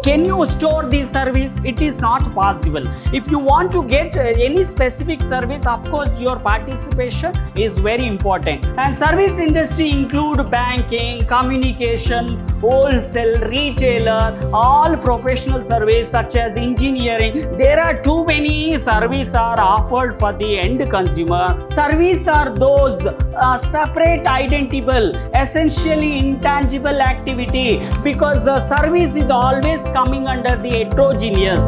can you store the service? It is not possible. If you want to get any specific service, of course your participation is very important. And service industry include banking, communication, wholesale, retailer, all professional service such as engineering. There are too many services are offered for the end consumer. Service are those separate, identifiable, essentially intangible activity, because service is always coming under the heterogeneous.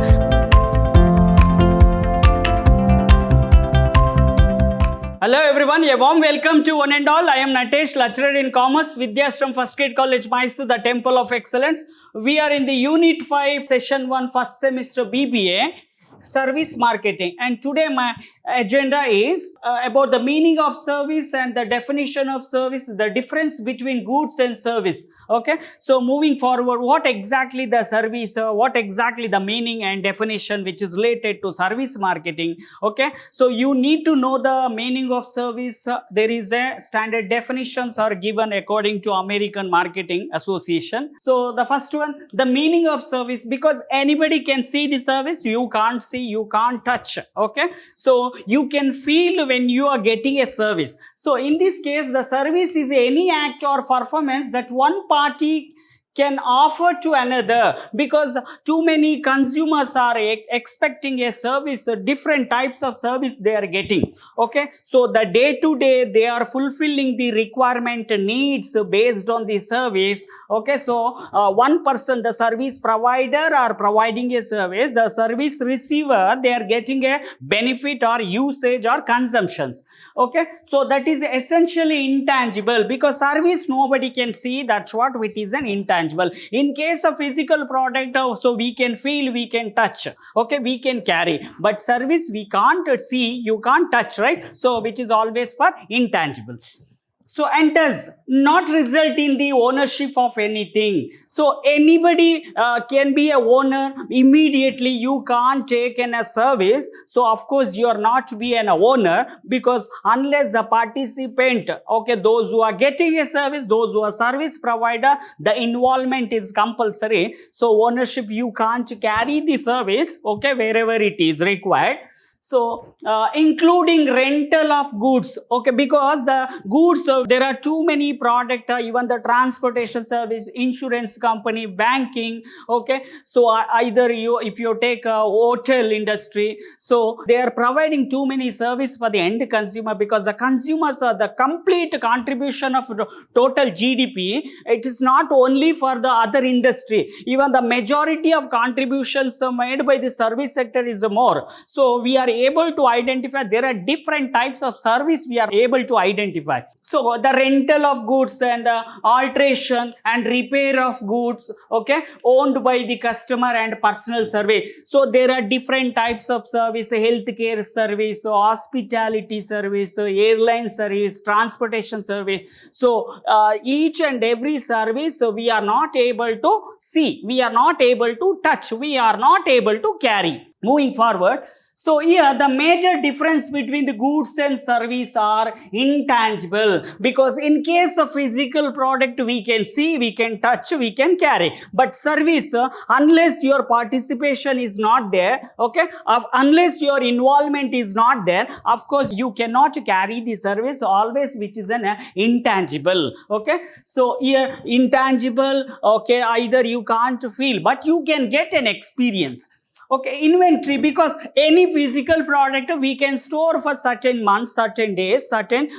Hello everyone, a warm welcome to one and all. I am Natesh, lecturer in commerce, Vidhyaashram First Grade College, MYSURU, the Temple of Excellence. We are in the Unit 5, Session 1, first semester B.B.A. Service Marketing, and today my agenda is about the meaning of service and the definition of service, the difference between goods and service. Okay, so moving forward, what exactly the service, what exactly the meaning and definition which is related to service marketing. Okay, so you need to know the meaning of service. There is a standard definitions are given according to American Marketing Association. So the first one, the meaning of service, because anybody can see the service, you can't see, you can't touch. Okay, so you can feel when you are getting a service. So in this case, the service is any act or performance that one party can offer to another, because too many consumers are expecting a service, different types of service they are getting. Okay, so the day to day they are fulfilling the requirement needs based on the service. Okay, so one person, the service provider, are providing a service, the service receiver, they are getting a benefit or usage or consumptions. Okay, so that is essentially intangible, because service nobody can see, that's what it is an intangible. In case of physical product, so we can feel, we can touch, okay, we can carry, but service we can't see, you can't touch, right? So which is always for intangible. So, and does not result in the ownership of anything. So anybody can be a owner immediately. You can't take in a service, so of course you are not be an owner, because unless the participant, okay, those who are getting a service, those who are service provider, the involvement is compulsory. So ownership, you can't carry the service, okay, wherever it is required. So including rental of goods, okay, because the goods, there are too many product, even the transportation service, insurance company, banking. Okay, so either you, if you take a hotel industry, so they are providing too many service for the end consumer, because the consumers are the complete contribution of total GDP. It is not only for the other industry, even the majority of contributions made by the service sector is more. So we are able to identify, there are different types of service we are able to identify. So the rental of goods and alteration and repair of goods, okay, owned by the customer, and personal survey. So there are different types of service: healthcare service, hospitality service, airline service, transportation service. So each and every service we are not able to see, we are not able to touch, we are not able to carry. Moving forward, so here the major difference between the goods and service are intangible, because in case of physical product we can see, we can touch, we can carry, but service, unless your participation is not there, okay, unless your involvement is not there, of course you cannot carry the service always, which is an intangible. Okay, so here intangible, okay, either you can't feel, but you can get an experience. Okay, inventory, because any physical product we can store for certain months, certain days, certain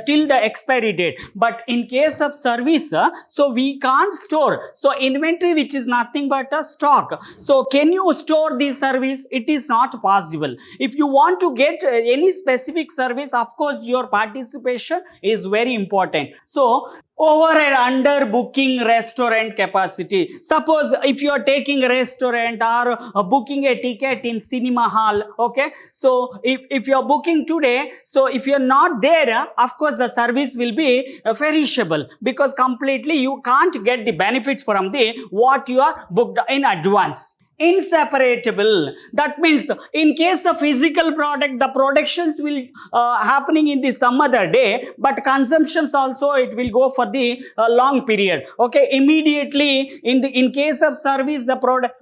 till the expiry date. But in case of service, so we can't store. So inventory, which is nothing but a stock. So can you store the service? It is not possible. If you want to get any specific service, of course your participation is very important. So over and under booking restaurant capacity. Suppose if you are taking a restaurant or booking a ticket in cinema hall, okay, so if you are booking today, so if you are not there, of course the service will be perishable, because completely you can't get the benefits from the what you are booked in advance. inseparable. That means in case of physical product, the productions will happening in the some other day, but consumptions also it will go for the long period. Okay, immediately in case of service, the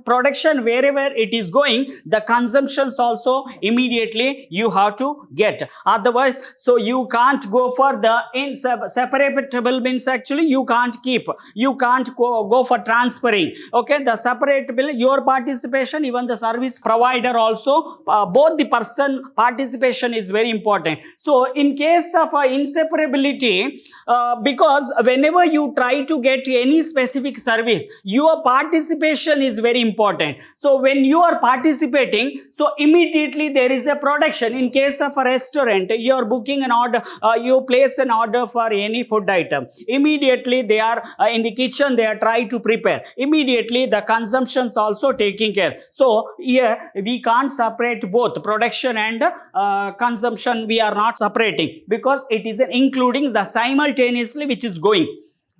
production wherever it is going, the consumptions also immediately you have to get. Otherwise, so you can't go for the inseparable, means actually you can't keep, you can't go for transferring. Okay, the separable, your participation, even the service provider also, both the person participation is very important. So in case of inseparability, because whenever you try to get any specific service, your participation is very important. So when you are participating, so immediately there is a production. In case of a restaurant, you are booking an order, you place an order for any food item, immediately they are in the kitchen, they are trying to prepare, immediately the consumptions also taking care. So here we can't separate both production and consumption, we are not separating, because it is including the simultaneously which is going.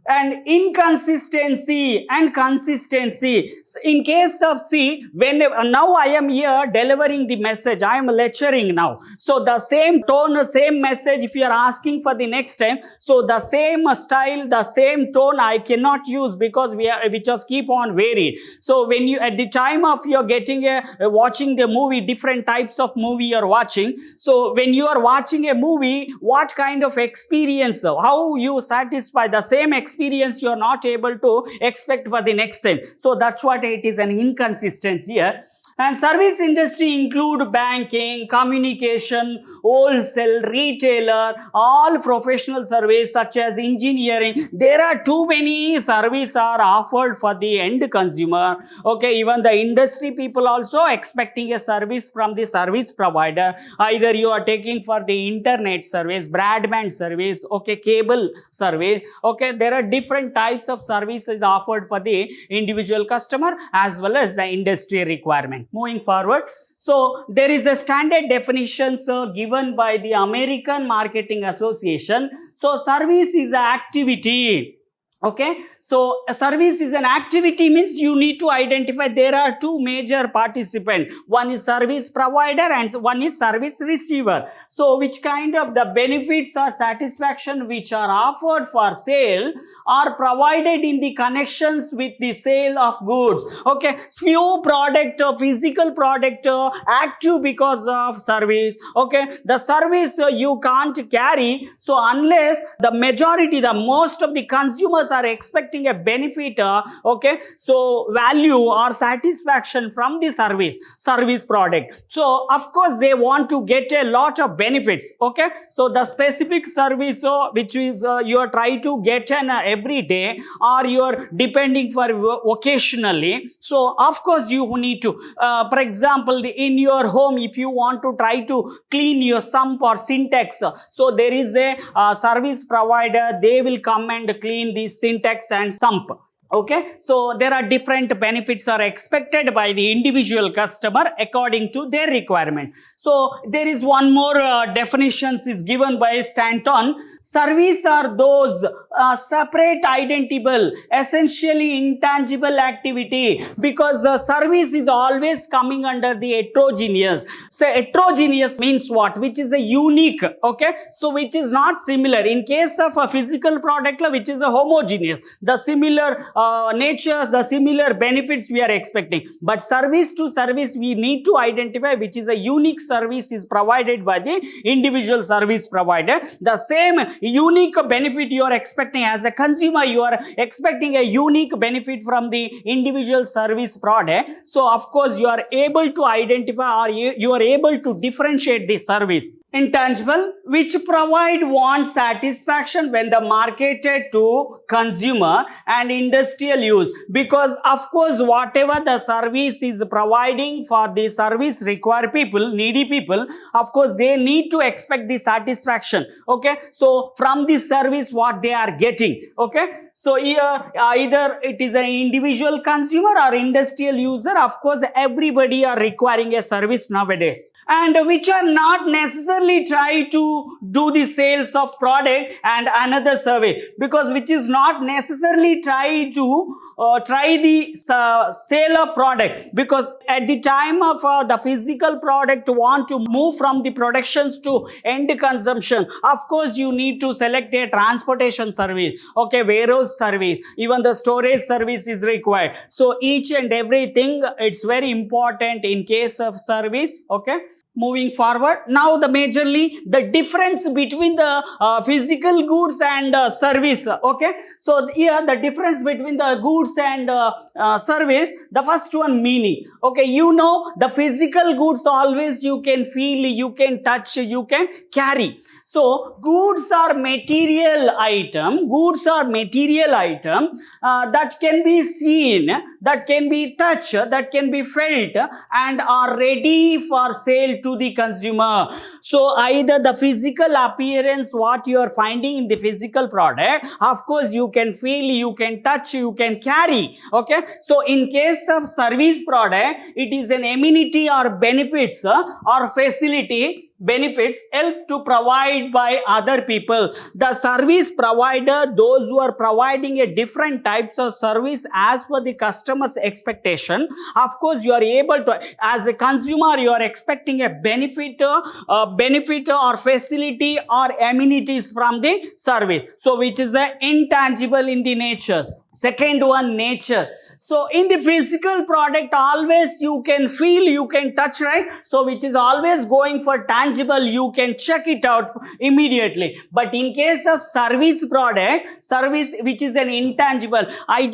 And inconsistency and consistency. In case of C, when now I am here delivering the message, I am lecturing now. So the same tone, same message, if you are asking for the next time, so the same style, the same tone I cannot use, because we just keep on varied. So when you at the time of you are getting watching the movie, different types of movie you are watching. So when you are watching a movie, what kind of experience, how you satisfy the same experience you are not able to expect for the next time. So that's what it is, an inconsistency here. And service industry include banking, communication, wholesale, retailer, all professional service such as engineering. There are too many services are offered for the end consumer. Okay, even the industry people also expecting a service from the service provider. Either you are taking for the internet service, broadband service, okay, cable service. Okay, there are different types of services offered for the individual customer as well as the industry requirement. Moving forward, so there is a standard definitions given by the American Marketing Association. So service is an activity. Okay, so a service is an activity means you need to identify there are two major participants. One is service provider and one is service receiver. So which kind of the benefits or satisfaction which are offered for sale are provided in the connections with the sale of goods. Okay, few product, physical product active because of service. Okay, the service you can't carry. So unless the majority, the most of the consumers are expecting a benefit, okay, so value or satisfaction from the service product. So of course they want to get a lot of benefits. Okay, so the specific service which is you are trying to get an every day, or you are depending for occasionally. So of course you need to for example, in your home, if you want to try to clean your sump or syntax, so there is a service provider, they will come and clean the syntax and sump. Okay, so there are different benefits are expected by the individual customer according to their requirement. So there is one more definitions is given by Stanton. Service are those separate, identifiable, essentially intangible activity, because service is always coming under the heterogeneous. So heterogeneous means what? Which is a unique. Okay, so which is not similar. In case of a physical product, which is a homogeneous, the similar nature, the similar benefits we are expecting. But service to service, we need to identify which is a unique service is provided by the individual service provider. The same unique benefit you are expecting as a consumer, you are expecting a unique benefit from the individual service product. So of course you are able to identify, or you are able to differentiate the service. Intangible, which provide want satisfaction when the marketed to consumer and industrial use, because of course whatever the service is providing for the service require people, needy people, of course they need to expect the satisfaction. Okay, so from this service what they are getting. Okay, so here either it is an individual consumer or industrial user, of course everybody are requiring a service nowadays, and which are not necessarily try to do the sales of product and another survey, because which is not necessarily try to try the sale of product, because at the time of the physical product want to move from the productions to end consumption, of course you need to select a transportation service, okay, warehouse service, even the storage service is required. So each and everything, it's very important in case of service. Okay, moving forward, now the majorly the difference between the physical goods and service. Okay, so here the difference between the goods and service, the first one, meaning. Okay, you know, the physical goods always you can feel, you can touch, you can carry. So goods are material item, that can be seen, that can be touched, that can be felt, and are ready for sale to the consumer. So either the physical appearance, what you are finding in the physical product, of course you can feel, you can touch, you can carry. Okay, so in case of service product, it is an amenity or benefits or facility, benefits help to provide by other people. The service provider, those who are providing a different types of service as per the customer's expectation, of course you are able to, as a consumer, you are expecting a benefit or facility or amenities from the service, so which is intangible in the nature. Second one, nature. So in the physical product, always you can feel, you can touch, right? So which is always going for tangible, you can check it out immediately. But in case of service product, service which is an intangible, I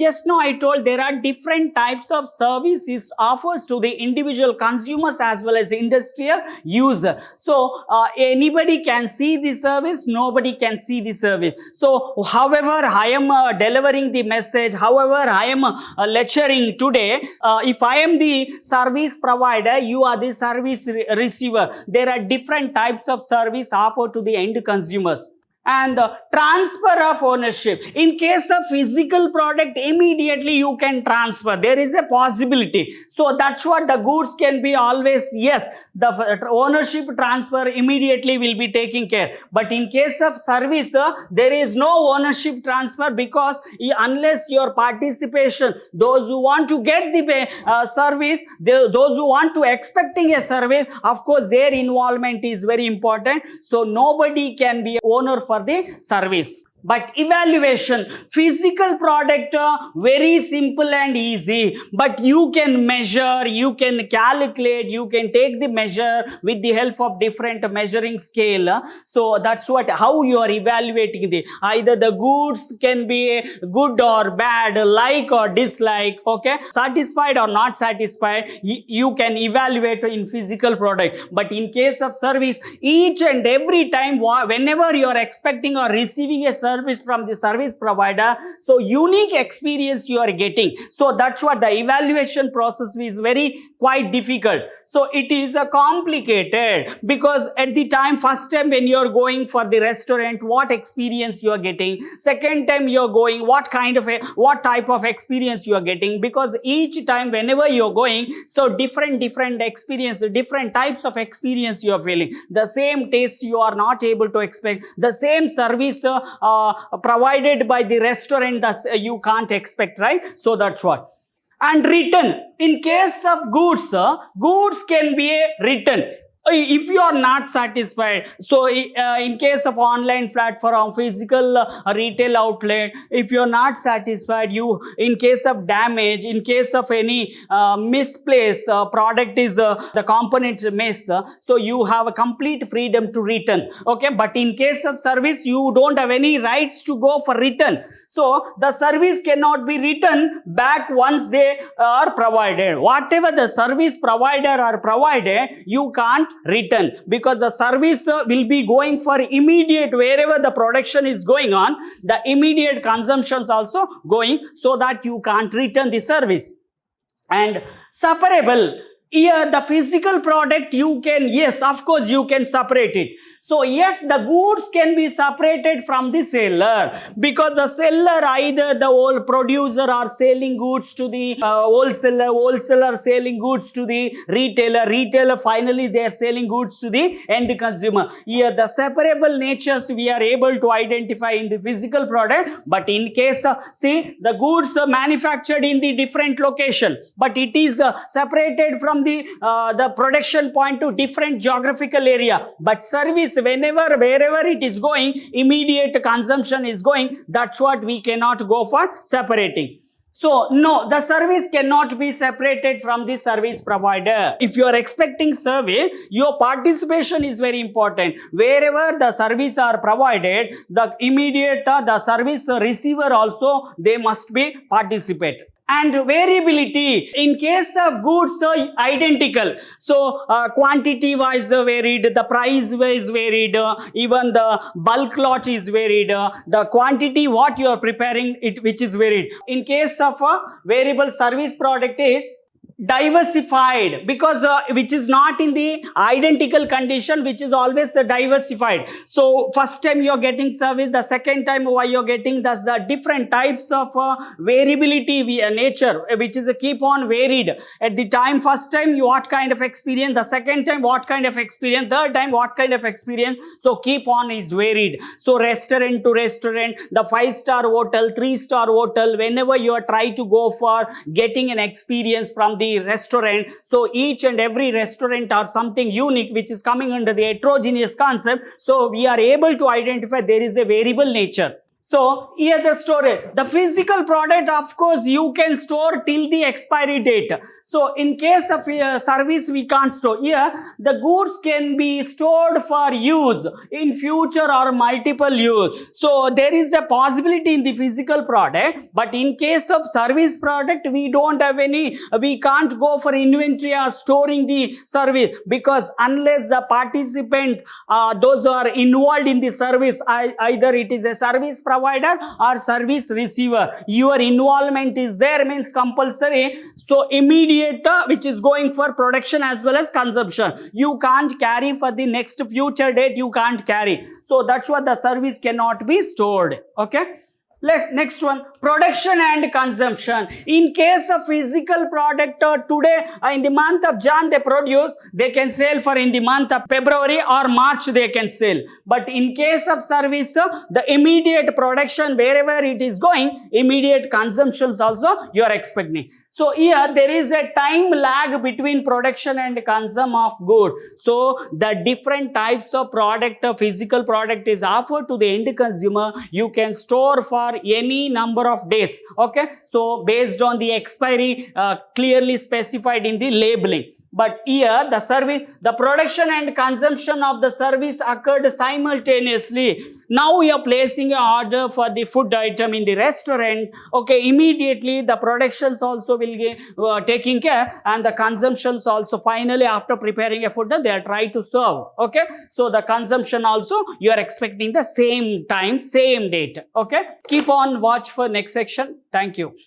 told there are different types of services offers to the individual consumers as well as industrial user. So anybody can see the service, nobody can see the service. So however I am delivering the message, however I am lecturing today, if I am the service provider, you are the service receiver. There are different types of service offered to the end consumers. And transfer of ownership. In case of physical product, immediately you can transfer. There is a possibility. So that's what the goods can be always, yes, the ownership transfer immediately will be taking care. But in case of service, there is no ownership transfer, because unless your participation, those who want to get the service, those who want to expecting a service, of course their involvement is very important. So nobody can be owner for the service. But evaluation, physical product, very simple and easy, but you can measure, you can calculate, you can take the measure with the help of different measuring scale. So that's what, how you are evaluating the, either the goods can be good or bad, like or dislike, okay, satisfied or not satisfied, you can evaluate in physical product. But in case of service, each and every time, whenever you are expecting or receiving a service from the service provider, so unique experience you are getting. So that's what the evaluation process is very quite difficult. So it is complicated, because at the time, first time when you are going for the restaurant, what experience you are getting, second time you are going, what type of experience you are getting, because each time whenever you are going, so different experience, different types of experience you are feeling. The same taste you are not able to expect, the same service provided by the restaurant, thus you can't expect, right? So that's what. And return, in case of goods, goods can be a return if you are not satisfied. So in case of online platform, physical retail outlet, if you are not satisfied, you, in case of damage, in case of any misplaced product is the component miss, so you have a complete freedom to return. Okay, but in case of service, you don't have any rights to go for return. So the service cannot be returned back once they are provided. Whatever the service provider are provided, you can't return, because the service will be going for immediate, wherever the production is going on, the immediate consumptions also going, so that you can't return the service. And separable, here the physical product you can, yes, of course you can separate it. So yes, the goods can be separated from the seller, because the seller, either the whole producer are selling goods to the wholesaler, wholesaler selling goods to the retailer, retailer finally they are selling goods to the end consumer. Here the separable natures we are able to identify in the physical product, but in case see, the goods are manufactured in the different location, but it is separated from the production point to different geographical area. But service, whenever wherever it is going, immediate consumption is going, that's what we cannot go for separating. So no, the service cannot be separated from the service provider. If you are expecting service, your participation is very important. Wherever the service are provided, the immediate the service receiver also, they must be participate. And variability, in case of goods identical, so quantity wise varied, the price wise varied, even the bulk lot is varied, the quantity what you are preparing it which is varied. In case of a variable service product is diversified, because which is not in the identical condition, which is always diversified. So first time you are getting service, the second time why you are getting the different types of variability nature, which is keep on varied. At the time first time you what kind of experience, the second time what kind of experience, third time what kind of experience, so keep on is varied. So restaurant to restaurant, the 5-star hotel, 3-star hotel, whenever you are trying to go for getting an experience from the restaurant, so each and every restaurant are something unique which is coming under the heterogeneous concept. So we are able to identify there is a variable nature. So here the storage, the physical product, of course you can store till the expiry date. So in case of service we can't store. Here the goods can be stored for use in future or multiple use. So there is a possibility in the physical product, but in case of service product we don't have any, we can't go for inventory or storing the service, because unless the participant, those who are involved in the service, either it is a service provider or service receiver, your involvement is there, means compulsory. So immediate which is going for production as well as consumption, you can't carry for the next future date, you can't carry. So that's what the service cannot be stored. Okay. Next one, production and consumption. In case of physical product, today in the month of Jan they produce, they can sell for in the month of February or March they can sell. But in case of service, the immediate production wherever it is going, immediate consumptions also you are expecting. So here there is a time lag between production and consumption of good. So the different types of product, physical product is offered to the end consumer. You can store for any number of days. Okay. So based on the expiry clearly specified in the labeling. But here the service, the production and consumption of the service occurred simultaneously. Now we are placing an order for the food item in the restaurant. Okay, immediately the productions also will get taking care, and the consumptions also finally after preparing a food they are trying to serve. Okay, so the consumption also you are expecting the same time, same date. Okay, keep on watch for next section. Thank you.